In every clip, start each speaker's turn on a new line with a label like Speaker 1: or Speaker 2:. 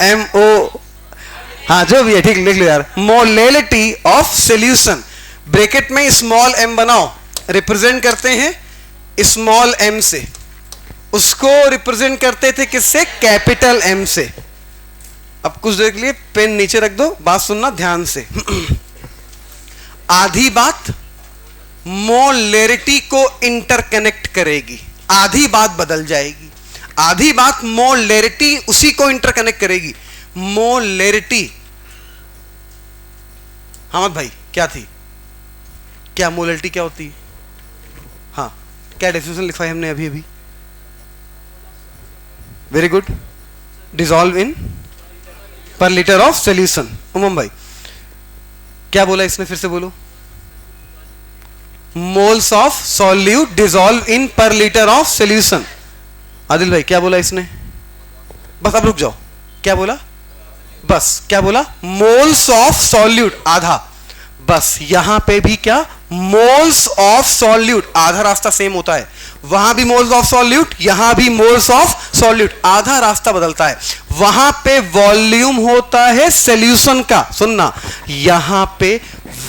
Speaker 1: MO, हाँ जो भी है ठीक लिख लो यार। मोलेलिटी ऑफ सोल्यूशन, ब्रैकेट में स्मॉल m बनाओ, रिप्रेजेंट करते हैं स्मॉल m से, उसको रिप्रेजेंट करते थे किससे? कैपिटल M से। अब कुछ देर के लिए पेन नीचे रख दो, बात सुनना ध्यान से। आधी बात मोलेरिटी को इंटरकनेक्ट करेगी, आधी बात बदल जाएगी। आधी बात मोलेरिटी उसी को इंटरकनेक्ट करेगी। मोलेरिटी, हमद भाई क्या थी? क्या मोलेरिटी क्या होती है? हाँ, क्या डेफिनेशन लिखा है हमने अभी अभी? वेरी गुड, डिसॉल्व इन पर लीटर ऑफ सोल्यूशन। उमम भाई क्या बोला इसने? फिर से बोलो। Moles of solute dissolve in पर लीटर ऑफ सोल्यूशन। आदिल भाई क्या बोला इसने? बस अब रुक जाओ, क्या बोला? बस क्या बोला? मोल्स ऑफ सॉल्यूट, आधा। बस यहां पे भी क्या? मोल्स ऑफ सॉल्यूट, आधा रास्ता सेम होता है। वहां भी मोल्स ऑफ सॉल्यूट, यहां भी मोल्स ऑफ सॉल्यूट, आधा रास्ता बदलता है। वहां पे वॉल्यूम होता है सॉल्यूशन का, सुनना, यहां पे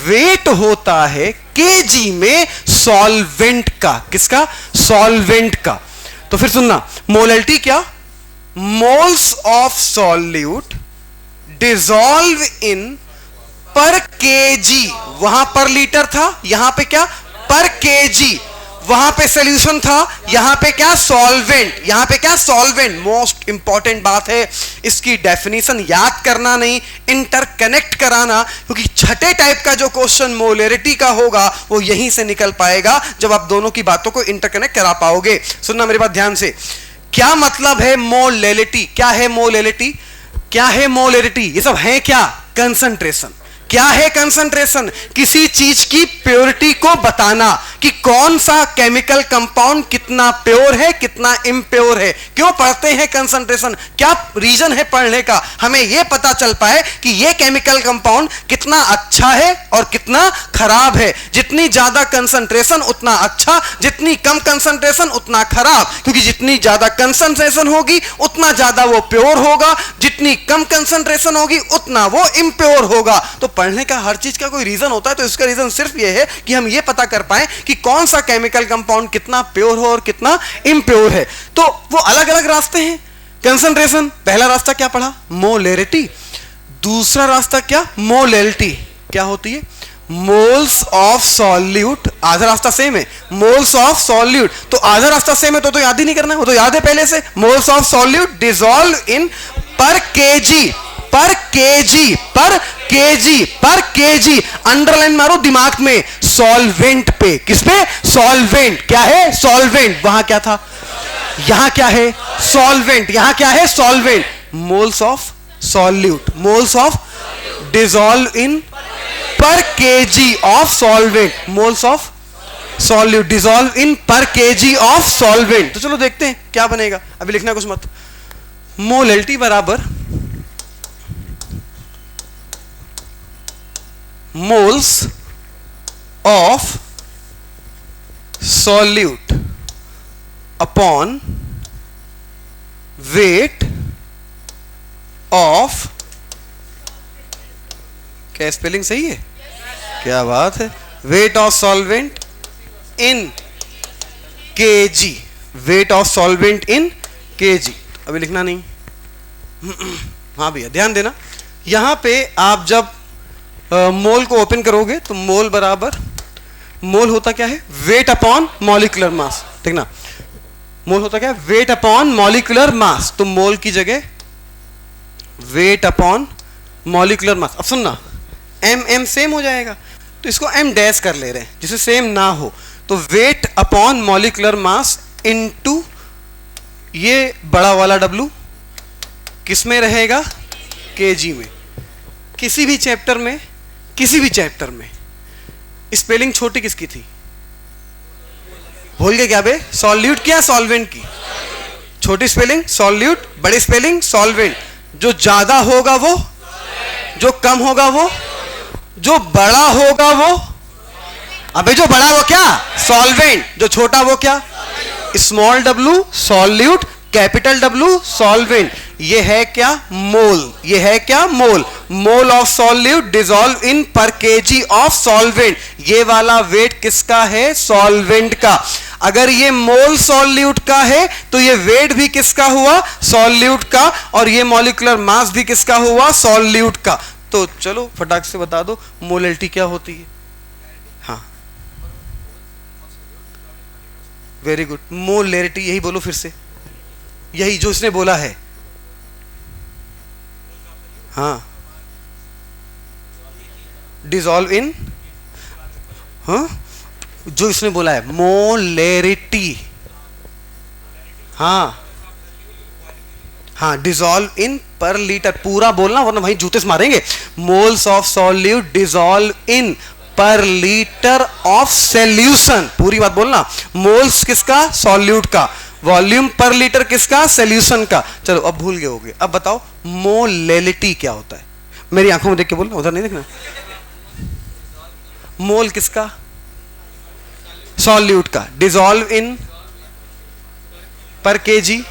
Speaker 1: वेट होता है केजी में सॉल्वेंट का। किसका? सॉल्वेंट का। तो फिर सुनना, मोलेलिटी क्या? Moles of solute dissolve in per KG. वहां पर लीटर था, यहां पे क्या? पर केजी। वहां पे सॉल्यूशन था, यहां पे क्या? सॉल्वेंट। यहां पे क्या? सॉल्वेंट। मोस्ट इंपॉर्टेंट बात है, इसकी डेफिनेशन याद करना नहीं, इंटरकनेक्ट कराना, क्योंकि छठे टाइप का जो क्वेश्चन मोलेरिटी का होगा वो यहीं से निकल पाएगा जब आप दोनों की बातों को इंटरकनेक्ट करा पाओगे। सुनना मेरी बात ध्यान से, क्या मतलब है मोलेलिटी? क्या है मोलेलिटी? क्या है मोलेरिटी? ये सब है क्या? कंसंट्रेशन। क्या है कंसंट्रेशन? किसी चीज की प्योरिटी को बताना कि कौन सा केमिकल कंपाउंड कितना प्योर है, कितना इम्प्योर है। क्यों पढ़ते हैं कंसंट्रेशन? क्या रीजन है पढ़ने का? हमें यह पता चल पाए कि यह केमिकल कंपाउंड कितना अच्छा है और कितना खराब है। जितनी ज्यादा कंसंट्रेशन उतना अच्छा, जितनी कम कंसंट्रेशन उतना खराब, क्योंकि जितनी ज्यादा कंसंट्रेशन होगी उतना ज्यादा वो प्योर होगा, जितनी कम कंसंट्रेशन होगी उतना वो इम्प्योर होगा। तो पढ़ने का हर चीज का कोई रीजन होता है, तो इसका रीजन सिर्फ यह है कि हम यह पता कर पाए कि कौन सा केमिकल कंपाउंड कितना प्योर हो और कितना इम्प्योर है। तो वो अलग अलग रास्ते हैं कंसंट्रेशन। पहला रास्ता क्या पढ़ा? मोलेरिटी। दूसरा रास्ता क्या? मोलेलिटी। क्या होती है? Moles of solute. आधा रास्ता सेम है, मोल्स ऑफ सॉल्यूट। तो आधा रास्ता सेम है तो याद ही नहीं करना है, वो तो याद है पहले से। Moles of solute dissolve in per KG, पर केजी, पर केजी, पर केजी। अंडरलाइन मारो दिमाग में, सॉल्वेंट पे। किस पे? सॉल्वेंट। क्या है? सॉल्वेंट। वहां क्या था? यहां क्या है? सॉल्वेंट। यहां क्या है? Solvent. Moles of solute, moles of dissolve in per KG of solvent, moles of solute dissolve in per KG of solvent. तो चलो देखते हैं क्या बनेगा, अभी लिखना कुछ मत। मोलेलिटी बराबर moles of solute upon weight of, क्या स्पेलिंग सही है? क्या बात है। Weight of solvent in KG, weight of solvent in KG. अभी लिखना नहीं। हाँ भैया ध्यान देना, यहां पे आप जब मोल को ओपन करोगे तो मोल बराबर, मोल होता क्या है? Weight upon molecular mass. ठीक ना, मोल होता क्या है? Weight upon molecular mass. तो मोल की जगह वेट अपॉन मॉलिक्यूलर मास। अब सुनना, एम एम सेम हो जाएगा तो इसको एम डैश कर ले रहे हैं जिसे सेम ना हो। तो weight upon molecular mass into ये बड़ा वाला डब्लू किस में रहेगा? केजी में। किसी भी चैप्टर में, किसी भी चैप्टर में स्पेलिंग छोटी किसकी थी? भूल गए क्या बे? सॉल्यूट क्या सॉल्वेंट की? छोटी स्पेलिंग सॉल्यूट, बड़ी स्पेलिंग सॉल्वेंट। जो ज्यादा होगा वो, जो कम होगा वो, जो बड़ा होगा वो, अबे जो बड़ा वो क्या? सॉल्वेंट। जो छोटा वो क्या? Small W solute, capital W solvent. ये है क्या? मोल। ये है क्या? Mole. Mole of solute dissolve in per KG of solvent. ये वाला वेट किसका है? सॉल्वेंट का। अगर ये मोल सॉल्यूट का है तो ये वेट भी किसका हुआ? सॉल्यूट का। और ये मॉलिक्यूलर मास भी किसका हुआ? सॉल्यूट का। तो चलो फटाक से बता दो मोलैलिटी क्या होती है। हाँ, वेरी गुड। मोलैरिटी, यही बोलो फिर से, यही जो इसने बोला है। हाँ, डिसॉल्व इन, हाँ जो इसने बोला है मोलैरिटी। हाँ हाँ, डिसॉल्व इन पर लीटर। पूरा बोलना वरना भाई जूते से मारेंगे। Moles of solute dissolve in पर लीटर ऑफ सॉल्यूशन। पूरी बात बोलना। मोल्स किसका? सॉल्यूट का। वॉल्यूम पर लीटर किसका? सॉल्यूशन का। चलो अब भूल गए होगे, अब बताओ मोलैलिटी क्या होता है? मेरी आंखों में देख के बोलना, उधर नहीं देखना। मोल किसका? सॉल्यूट का। Dissolve in per KG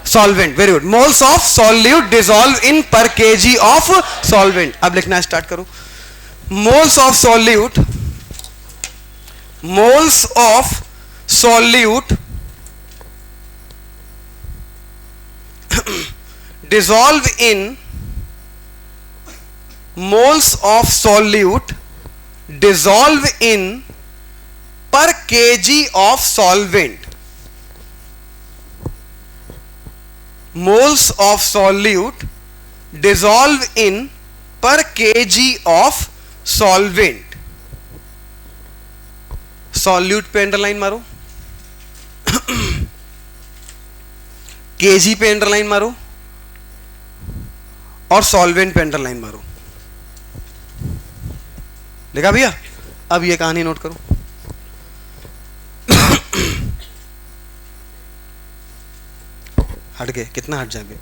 Speaker 1: solvent. Very good. Moles of solute dissolve in per KG of solvent. अब लिखना स्टार्ट करो। Moles of solute, moles of solute dissolve in, moles of solute dissolve in per kg of solvent. Moles of solute dissolve in per kg of solvent. solute पे underline मारो, KG पे underline मारो और solvent पे underline मारो। देखा भैया? अब ये कहानी नोट करो। हट गए? कितना हट जाएंगे?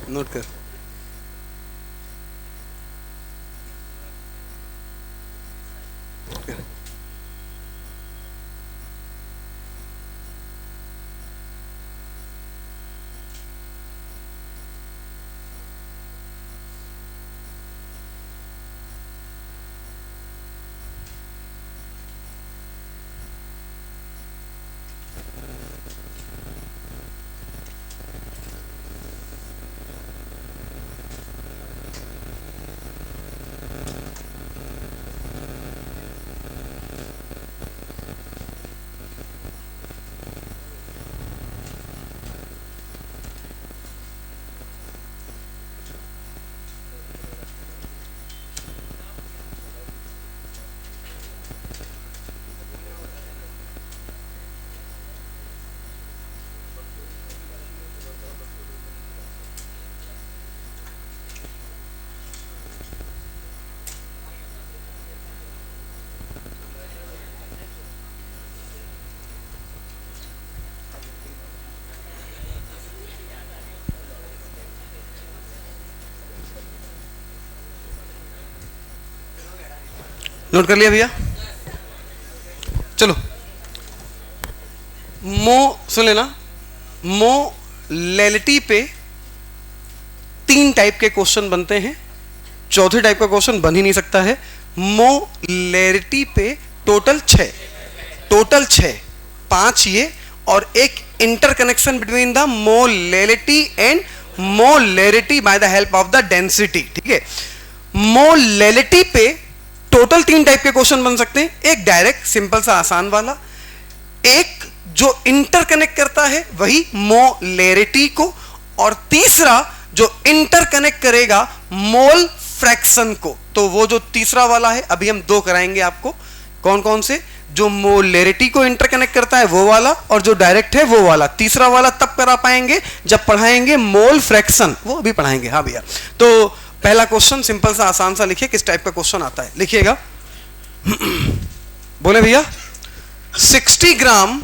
Speaker 1: नोट कर। नोट कर लिया भैया? चलो सुन लेना। मोलैलिटी पे 3 टाइप के क्वेश्चन बनते हैं, चौथे टाइप का क्वेश्चन बन ही नहीं सकता है। मोलैलिटी पे टोटल 6, 5 ये और एक interconnection between the molality and molarity by the help of the density. ठीक है? मोलैलिटी पे टोटल 3 टाइप के क्वेश्चन बन सकते हैं। एक डायरेक्ट सिंपल सा आसान वाला, एक जो इंटरकनेक्ट करता है वही मोलैरिटी को, और तीसरा जो इंटरकनेक्ट करेगा मोल फ्रैक्शन को। तो वो जो तीसरा वाला है अभी हम 2 कराएंगे आपको। कौन कौन से? जो मोलैरिटी को इंटरकनेक्ट करता है वो वाला, और जो डायरेक्ट है वो वाला। तीसरा वाला तब करा पाएंगे जब पढ़ाएंगे मोल फ्रैक्शन, वो अभी पढ़ाएंगे। हाँ भैया, तो पहला क्वेश्चन सिंपल सा आसान सा लिखिए, किस टाइप का क्वेश्चन आता है लिखिएगा। बोले भैया 60 ग्राम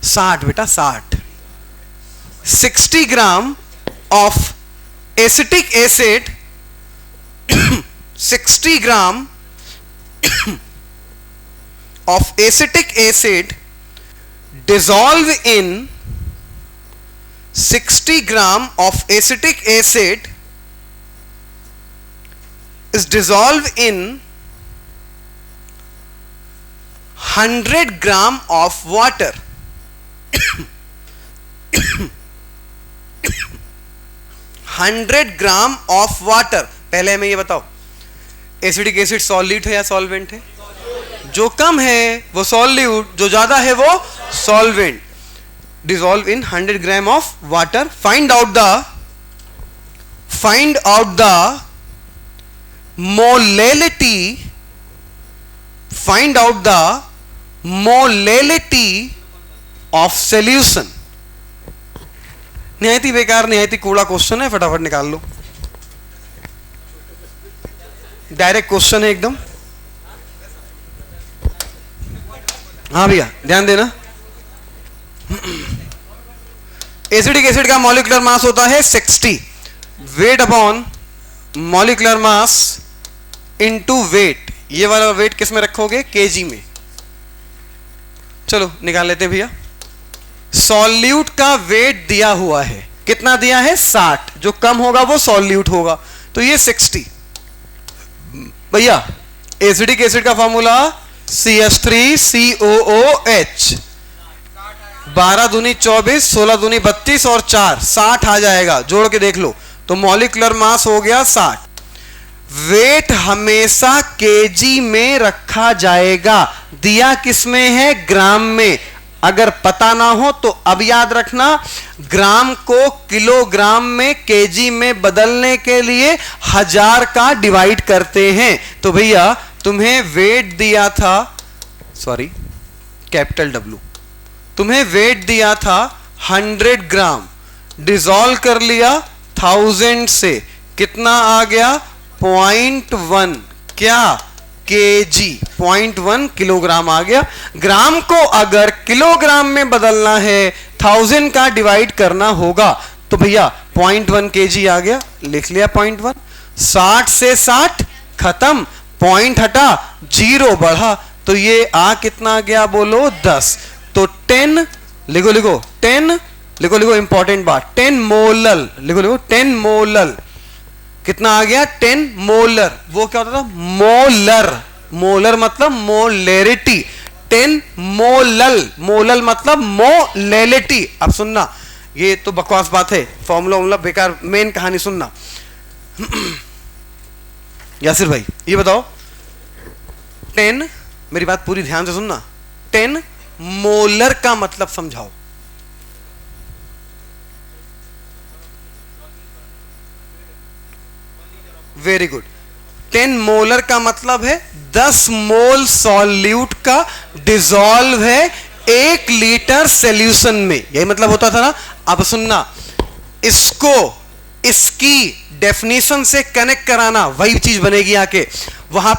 Speaker 1: 60 बेटा 60 gram of acetic acid 60 gram of acetic acid dissolve in 60 gram of acetic acid is dissolved in 100 gram of water. 100 gram of water. पहले हमें ये बताओ, एसिडिक एसिड सॉल्यूट है या सॉल्वेंट है? जो कम है वो सॉल्यूट, जो ज्यादा है वो solvent. Dissolve in 100 gram of water. Find out the molality. Find out the molality of solution. निहायती बेकार, निहायती कूड़ा क्वेश्चन है, फटाफट निकाल लो. डायरेक्ट क्वेश्चन है एकदम. हाँ भैया ध्यान देना. एसिडिक एसिड का मॉलिक्यूलर मास होता है 60. Weight upon molecular mass into wait. ये वाला वेट किस में रखोगे? केजी में. चलो निकाल लेते हैं भैया. सॉल्यूट का वेट दिया हुआ है, कितना दिया है? 60. जो कम होगा वो सॉल्यूट होगा, तो ये 60. भैया एसिडिक एसिड का फॉर्मूला CH3COOH. 12 दूनी 24, 16 दूनी 32 और 4 60 आ जाएगा. जोड़ के देख लो तो मॉलिक्यूलर मास हो गया 60. वेट हमेशा केजी में रखा जाएगा. दिया किस में है? ग्राम में. अगर पता ना हो तो अब याद रखना, ग्राम को किलोग्राम में केजी में बदलने के लिए 1000 का डिवाइड करते हैं. तो भैया तुम्हें वेट दिया था, सॉरी कैपिटल W, तुम्हें वेट दिया था 100 ग्राम. डिसॉल्व कर लिया 1000 से, कितना आ गया? 0.1 क्या? केजी. 0.1 किलोग्राम आ गया. ग्राम को अगर किलोग्राम में बदलना है 1000 का डिवाइड करना होगा. तो भैया 0.1 केजी आ गया, लिख लिया 0.1. 60 से 60 खत्म, पॉइंट हटा, 0 बढ़ा, तो ये आ कितना गया? बोलो 10. तो 10 लिखो, 10 लिखो, इंपॉर्टेंट बात, 10 मोलल. लिखो 10 मोलल. कितना आ गया? 10 मोलर. वो क्या होता था? मोलर. मोलर मतलब मोलेरिटी. 10 मोलल. मोलल मतलब मोलेलिटी. अब सुनना, ये तो बकवास बात है, फॉर्मूला बेकार, मेन कहानी सुनना. यासिर भाई ये बताओ, 10, मेरी बात पूरी ध्यान से सुनना, 10 मोलर का मतलब समझाओ. Very good. 10 मोलर का मतलब है 10 मोल सॉल्यूट का डिसॉल्व है 1 लीटर सॉल्यूशन में. यही मतलब होता था ना. अब सुनना, इसको इसकी डेफिनेशन से कनेक्ट कराना, वही चीज बनेगी आके. वहां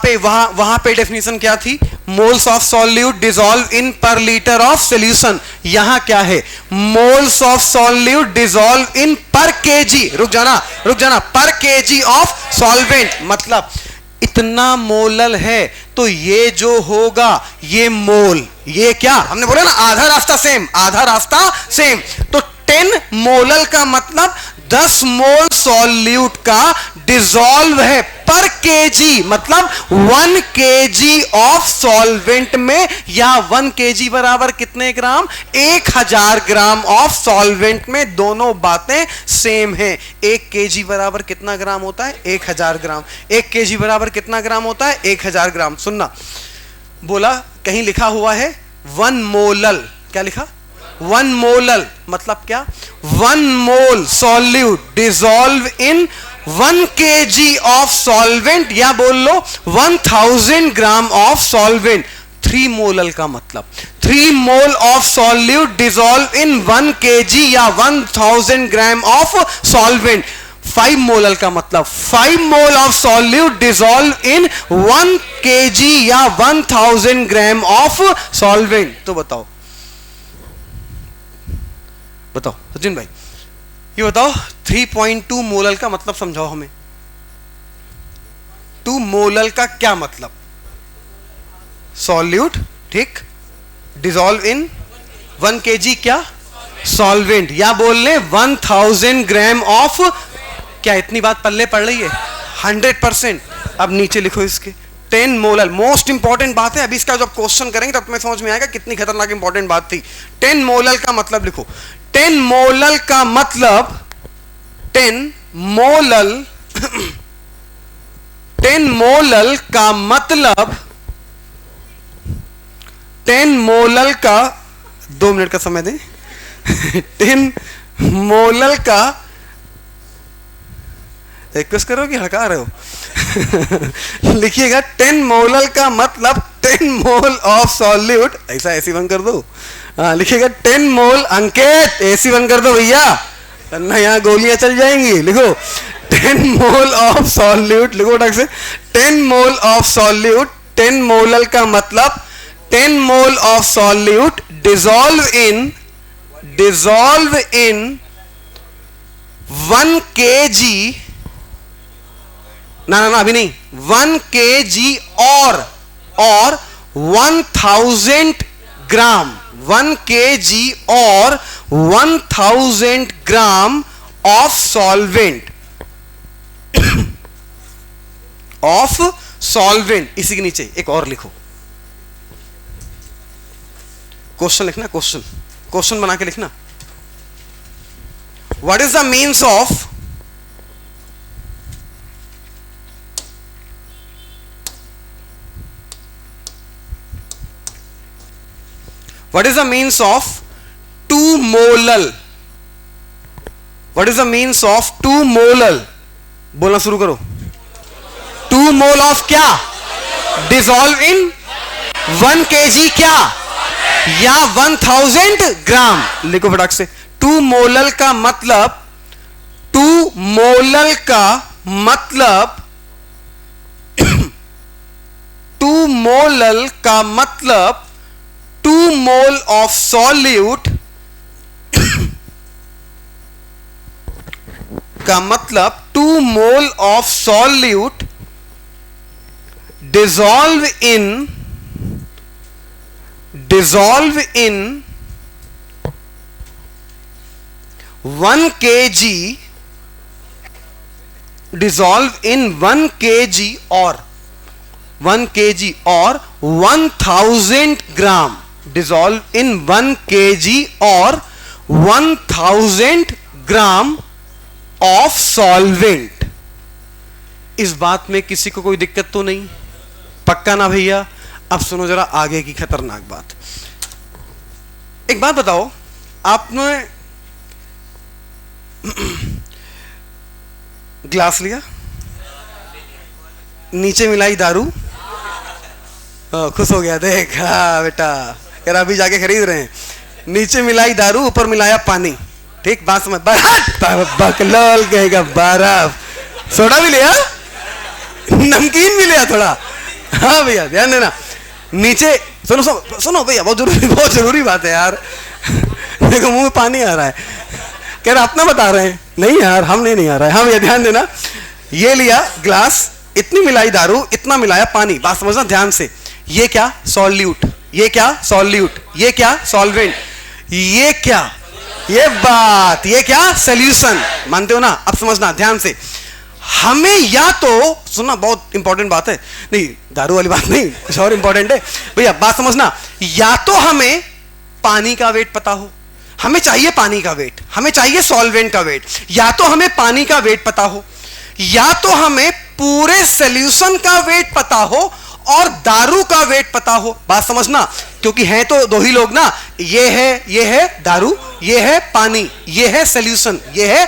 Speaker 1: पे डेफिनेशन क्या थी? Moles of solute dissolve in पर लीटर ऑफ सॉल्यूशन. यहां क्या है? Moles of solute dissolve in per KG. रुक जाना, पर केजी ऑफ सॉल्वेंट. मतलब इतना मोलल है, तो ये जो होगा ये मोल. ये क्या हमने बोला ना, आधा रास्ता सेम. तो 10 मोलल का मतलब 10 मोल सॉल्यूट का डिसॉल्व है पर केजी, मतलब 1 केजी ऑफ सॉल्वेंट में, या 1 केजी बराबर कितने ग्राम? 1000 ग्राम ऑफ सॉल्वेंट में. दोनों बातें सेम हैं. 1 केजी बराबर कितना ग्राम होता है? 1000 ग्राम. 1 केजी बराबर कितना ग्राम होता है? 1000 ग्राम. सुनना, बोला कहीं लिखा हुआ है 1 मोलल. क्या लिखा? 1 मोलल मतलब क्या? 1 मोल solute dissolve in 1 KG of solvent, या बोल लो 1000 ग्राम ऑफ सॉल्वेंट. 3 मोलल का मतलब 3 मोल of solute dissolve in 1 KG या 1000 ग्राम ऑफ सॉल्वेंट. 5 मोलल का मतलब 5 मोल of solute dissolve in 1 KG या 1000 ग्राम ऑफ सॉल्वेंट. तो बताओ सचिन भाई, ये बताओ 3.2 मोलल का मतलब समझाओ हमें. 2 मोलल का क्या मतलब? सॉल्यूट ठीक, डिसॉल्व इन 1 kg क्या सॉल्वेंट, या बोल ले 1000 ग्राम ऑफ, क्या इतनी बात पल्ले पड़ रही है? 100%। अब नीचे लिखो इसके 10 मोलल, मोस्ट इंपॉर्टेंट बात है, अभी इसका जब क्वेश्चन करेंगे तब तुम्हें समझ में आएगा कितनी खतरनाक इंपॉर्टेंट बात थी। 10 मोलल का मतलब लिखो, 10 मोलल का मतलब 10 मोलल 10 मोलल का मतलब 10 मोलल का, 2 मिनट का समय दें 10 मोलल का, रिक्वेस्ट करो कि हका रहे हो लिखिएगा 10 मोलल का मतलब 10 मोल ऑफ सॉल्यूट, ऐसा ऐसी बंद कर दो, लिखिएगा 10 मोल, अंकित ऐसी बंद कर दो भैया, वरना यहां गोलियां चल जाएंगी। लिखो 10 मोल ऑफ सॉल्यूट, लिखो ढंग से 10 मोल ऑफ सॉल्यूट, 10 मोलल का मतलब 10 मोल of solute dissolve in 1 kg, ना अभी नहीं, 1 kg और 1000 ग्राम, 1 kg और 1000 gram of solvent of solvent. इसी के नीचे एक और लिखो, क्वेश्चन लिखना, क्वेश्चन बना के लिखना। What is the means of what is the means of 2 molal, what is the means of 2 molal, बोलना शुरू करो, 2 मोल ऑफ क्या, डिसॉल्व इन 1 kg क्या, या 1000 ग्राम। लिखो फटाक से, 2 मोलल का मतलब 2 मोलल का मतलब 2 मोलल का मतलब 2 मोल ऑफ सॉल्यूट का मतलब 2 मोल of solute dissolve in 1 kg, dissolve in 1 kg और 1 kg और 1000 ग्राम, डिसॉल्व इन 1 kg और 1000 ग्राम ऑफ सॉल्वेंट। इस बात में किसी को कोई दिक्कत तो नहीं? पक्का ना भैया? अब सुनो जरा आगे की खतरनाक बात। एक बात बताओ, आपने ग्लास लिया, नीचे मिलाई दारू, खुश हो गया, देख हाँ बेटा, यार अभी जाके खरीद रहे हैं, नीचे मिलाई दारू, ऊपर मिलाया पानी, ठीक, बात समझ, बकलोल कहेगा, बर्फ, सोडा भी लिया, नमकीन भी लिया थोड़ा, हाँ भैया ध्यान देना, नीचे सुनो सुनो सुनो भैया, बहुत जरूरी बात है यार, देखो मुंह में पानी आ रहा है, कह रहा अपना बता रहे हैं, नहीं यार हम नहीं आ रहा है, हाँ भैया ध्यान देना, ये लिया ग्लास, इतनी मिलाई दारू, इतना मिलाया पानी, बात समझना ध्यान से, ये क्या सॉल्यूट, ये क्या सॉल्यूट, ये क्या सॉल्वेंट, ये क्या, ये बात, ये क्या सॉल्यूशन, मानते हो ना? अब समझना ध्यान से, हमें या तो सुनना, बहुत इंपॉर्टेंट बात है, नहीं दारू वाली बात नहीं, कुछ और इंपॉर्टेंट है भैया, बात समझना, या तो हमें पानी का वेट पता हो, हमें चाहिए पानी का वेट, हमें चाहिए सॉल्वेंट का वेट, या तो हमें पानी का वेट पता हो, या तो हमें पूरे सॉल्यूशन का वेट पता हो और दारू का वेट पता हो, बात समझना, क्योंकि है तो दो ही लोग ना, ये है दारू, ये है पानी, ये है सॉल्यूशन, ये है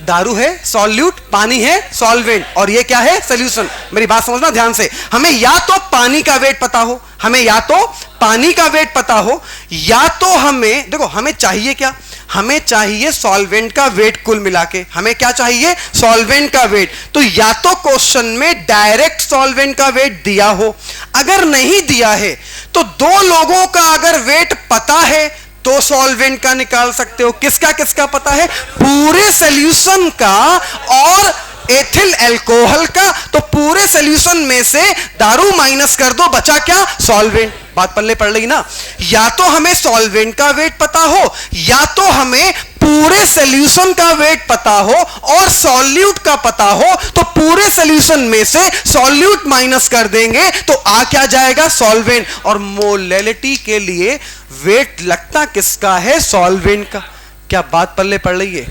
Speaker 1: दारू है सॉल्यूट, पानी है सॉल्वेंट, और ये क्या है सॉल्यूशन। मेरी बात समझना ध्यान से, हमें या तो पानी का वेट पता हो, हमें या तो पानी का वेट पता हो, या तो हमें, देखो हमें चाहिए क्या, हमें चाहिए सॉल्वेंट का वेट, कुल मिला के हमें क्या चाहिए, सॉल्वेंट का वेट, तो या तो क्वेश्चन में डायरेक्ट सॉल्वेंट का वेट दिया हो, अगर नहीं दिया है तो दो लोगों का अगर वेट पता है तो सॉल्वेंट का निकाल सकते हो। किसका किसका पता है, पूरे सॉल्यूशन का और एथिल अल्कोहल का, तो पूरे सॉल्यूशन में से दारू माइनस कर दो, बचा क्या, सॉल्वेंट। बात पल्ले पड़ रही ना? या तो हमें सॉल्वेंट का वेट पता हो या तो हमें पूरे सॉल्यूशन का वेट पता हो और सॉल्यूट का पता हो, तो पूरे सॉल्यूशन में से सॉल्यूट माइनस कर देंगे तो आ क्या जाएगा? सॉल्वेंट। और मोलैलिटी के लिए वेट लगता किसका है? सॉल्वेंट का। क्या बात पल्ले पड़ रही है?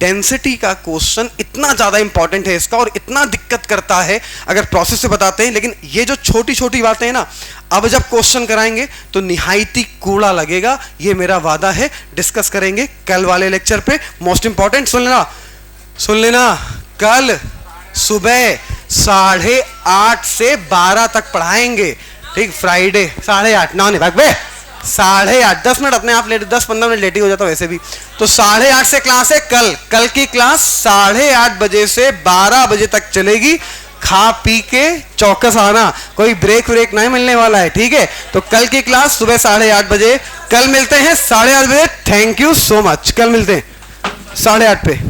Speaker 1: डेंसिटी का क्वेश्चन इतना ज्यादा इंपॉर्टेंट है इसका और इतना दिक्कत करता है अगर प्रोसेस से बताते हैं, लेकिन ये जो छोटी छोटी बातें हैं ना, अब जब क्वेश्चन कराएंगे तो निहायती कूड़ा लगेगा, ये मेरा वादा है। डिस्कस करेंगे कल वाले लेक्चर पे। मोस्ट इंपॉर्टेंट सुन लेना, कल सुबह 8:30 से 12 तक पढ़ाएंगे, ठीक? फ्राइडे 8:30 ना नहीं भाग बे, 8:30 10 मिनट अपने आप लेट, 10-15 मिनट लेट ही हो जाता वैसे भी। तो 8:30 से क्लास है कल की क्लास 8:30 बजे से 12 बजे तक चलेगी। खा पी के चौकस आना, कोई ब्रेक नहीं मिलने वाला है, ठीक है? तो कल की क्लास सुबह 8:30 बजे। कल मिलते हैं 8:30 बजे। Thank you so much. कल मिलते हैं 8:30 पे।